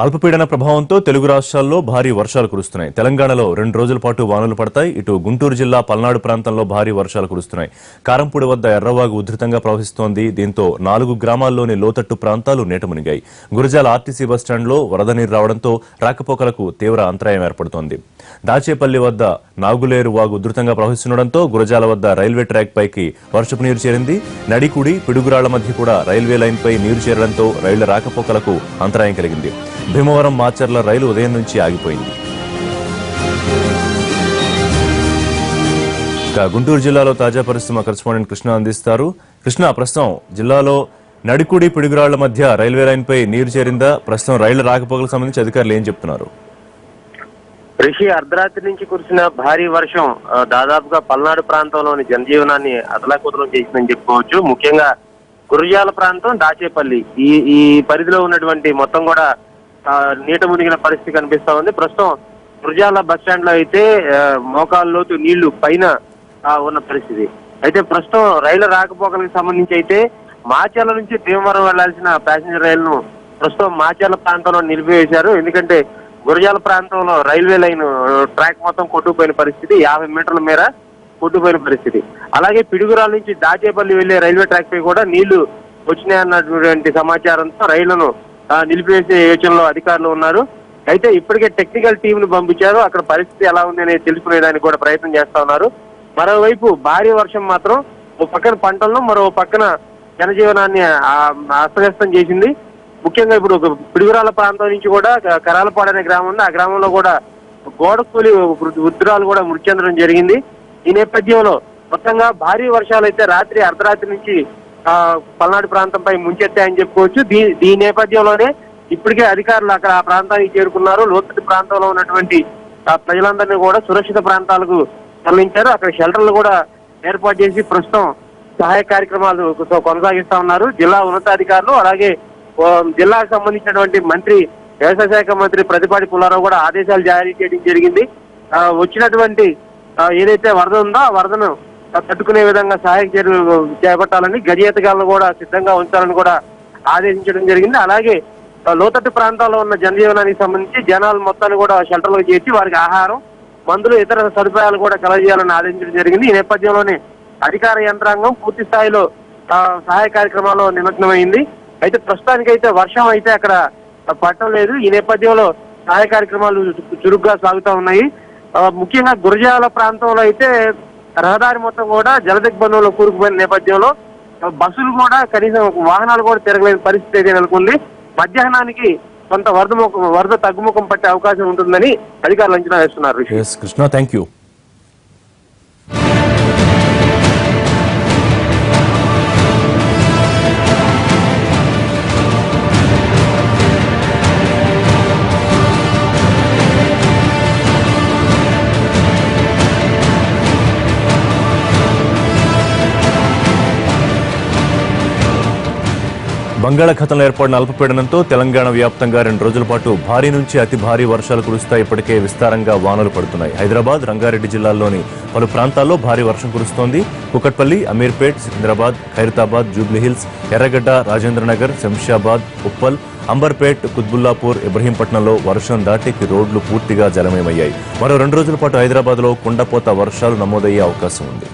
అల్పపీడన ప్రభావంతో తెలుగు రాష్ట్రాల్లో భారీ వర్షాలు కురుస్తున్నాయి. తెలంగాణలో 2 రోజుల పాటు వానలు పడతాయి. ఇటు గుంటూరు జిల్లా పల్నాడు ప్రాంతంలో భారీ వర్షాలు కురుస్తున్నాయి. కారంపూడి వద్ద ఎర్రవాగు ఉధృతంగా ప్రవహిస్తోంది. దీంతో 4 గ్రామాల్లోని లోతట్టు ప్రాంతాలు నీటమునిగాయి. గురజాల ఆర్టీసీ బస్టాండ్లో వరద నీరు రావడంతో రాకపోకలకు తీవ్ర అంతరాయం ఏర్పడుతోంది. దాచేపల్లి వద్ద నాగులేరు వాగు ఉధృతంగా ప్రవహిస్తుండటంతో గురజాల వద్ద రైల్వే ట్రాక్ పైకి వర్షపు నీరు చేరింది. నడికుడి పిడుగురాళ్ల మధ్య కూడా రైల్వే లైన్పై నీరు చేరడంతో రైళ్ల రాకపోకలకు అంతరాయం కలిగింది. భీమవరం మాచర్ల రైలు ఉదయం నుంచి ఆగిపోయింది. గుంటూరు జిల్లాలో తాజా పరిస్థితి మా కరెస్పాండెంట్ కృష్ణ అందిస్తారు. కృష్ణ, ప్రస్తుతం జిల్లాలో నడికుడి పిడుగురాళ్ల మధ్య రైల్వే లైన్ పై నీరు చేరిందా? ప్రస్తుతం రైళ్ల రాకపోకలకు సంబంధించి అధికారులు ఏం చెప్తున్నారు? రిషి, అర్ధరాత్రి నుంచి కురిసిన భారీ వర్షం దాదాపుగా పల్నాడు ప్రాంతంలోని జనజీవనాన్ని అతలాకుతలం చేసిందని చెప్పుకోవచ్చు. ముఖ్యంగా గురజాల ప్రాంతం, దాచేపల్లి ఈ పరిధిలో ఉన్నటువంటి మొత్తం కూడా నీట మునిగిన పరిస్థితి కనిపిస్తా ఉంది. ప్రస్తుతం గురజాల బస్ స్టాండ్ లో అయితే మోకాళ్ళ లోతు నీళ్లు పైన ఉన్న పరిస్థితి. అయితే ప్రస్తుతం రైలు రాకపోకలకు సంబంధించి అయితే మాచర్ల నుంచి భీమవరం వెళ్లాల్సిన ప్యాసింజర్ రైలును ప్రస్తుతం మాచర్ల ప్రాంతంలో నిలిపివేశారు. ఎందుకంటే గురజాల ప్రాంతంలో రైల్వే లైన్ ట్రాక్ మొత్తం కొట్టుకుపోయిన పరిస్థితి, 50 మీటర్ల మేర కొట్టుకుపోయిన పరిస్థితి. అలాగే పిడుగురాల నుంచి దాచేపల్లి వెళ్లే రైల్వే ట్రాక్ పై కూడా నీళ్లు వచ్చినాయన్నటువంటి సమాచారంతో రైళ్లను నిలిపివేసే యోచనలో అధికారులు ఉన్నారు. అయితే ఇప్పటికే టెక్నికల్ టీం ను పంపించారు. అక్కడ పరిస్థితి ఎలా ఉంది అనేది తెలుసుకునేదానికి కూడా ప్రయత్నం చేస్తా ఉన్నారు. మరోవైపు భారీ వర్షం మాత్రం ఓ పక్కన పంటలను, మరో పక్కన జనజీవనాన్ని అస్తవ్యస్తం చేసింది. ముఖ్యంగా ఇప్పుడు పిడుగురాల ప్రాంతం నుంచి కూడా కరాలపాడు అనే గ్రామం ఉంది. ఆ గ్రామంలో కూడా గోడ కూలి వృద్ధురాలు కూడా మృతి చెందడం జరిగింది. ఈ నేపథ్యంలో మొత్తంగా భారీ వర్షాలు అయితే అర్ధరాత్రి నుంచి పల్నాడు ప్రాంతంపై ముంచెత్తాయని చెప్పుకోవచ్చు. ఈ నేపథ్యంలోనే ఇప్పటికే అధికారులు అక్కడ ఆ ప్రాంతానికి చేరుకున్నారు. లోతట్టు ప్రాంతంలో ఉన్నటువంటి ప్రజలందరినీ కూడా సురక్షిత ప్రాంతాలకు తరలించారు. అక్కడ షెల్టర్లు కూడా ఏర్పాటు చేసి ప్రస్తుతం సహాయ కార్యక్రమాలు కొనసాగిస్తా ఉన్నారు జిల్లా ఉన్నతాధికారులు. అలాగే జిల్లాకు సంబంధించినటువంటి మంత్రి, వ్యవసాయ శాఖ మంత్రి ప్రతిపాటి పుల్లారావు కూడా ఆదేశాలు జారీ చేయడం జరిగింది. వచ్చినటువంటి ఏదైతే వరద ఉందో ఆ వరదను తట్టుకునే విధంగా సహాయక చర్యలు చేపట్టాలని, గజేతగాలను కూడా సిద్ధంగా ఉంచాలని కూడా ఆదేశించడం జరిగింది. అలాగే లోతట్టు ప్రాంతాల్లో ఉన్న జనజీవనానికి సంబంధించి జనాలు మొత్తాన్ని కూడా షెల్టర్లకు చేర్చి వారికి ఆహారం, మందులు, ఇతర సదుపాయాలు కూడా కలగజేయాలని ఆదేశించడం జరిగింది. ఈ నేపథ్యంలోనే అధికార యంత్రాంగం పూర్తి స్థాయిలో సహాయ కార్యక్రమాల్లో నిమగ్నమైంది. అయితే ప్రస్తుతానికైతే వర్షం అయితే అక్కడ పడటం లేదు. ఈ నేపథ్యంలో సహాయ కార్యక్రమాలు చురుగ్గా సాగుతూ ఉన్నాయి. ముఖ్యంగా గురజాల ప్రాంతంలో అయితే రహదారి మొత్తం కూడా జలదిగ్బంధంలో కూరుకుపోయిన నేపథ్యంలో బస్సులు కూడా కనీసం వాహనాలు కూడా తిరగలేని పరిస్థితి అయితే నెలకొంది. మధ్యాహ్నానికి కొంత వరద తగ్గుముఖం పట్టే అవకాశం ఉంటుందని అధికారులు అంచనా వేస్తున్నారు. Krishna, thank you. బంగాళాఖాతంలో ఏర్పడిన అల్పపీడనంతో తెలంగాణ వ్యాప్తంగా 2 రోజుల పాటు భారీ నుంచి అతి భారీ వర్షాలు కురుస్తాయి. ఇప్పటికే విస్తారంగా వానలు పడుతున్నాయి. హైదరాబాద్, రంగారెడ్డి జిల్లాల్లోని పలు ప్రాంతాల్లో భారీ వర్షం కురుస్తోంది. కుకట్పల్లి, అమీర్పేట్, సికింద్రాబాద్, ఖైరతాబాద్, జూబ్లీహిల్స్, ఎర్రగడ్డ, రాజేంద్రనగర్, శంషాబాద్, ఉప్పల్, అంబర్పేట్, కుత్బుల్లాపూర్, ఇబ్రహీంపట్నంలో వర్షం దాటికి రోడ్లు పూర్తిగా జలమయమయ్యాయి. మరో 2 రోజుల పాటు హైదరాబాద్లో కుండపోత వర్షాలు నమోదయ్యే అవకాశం ఉంది.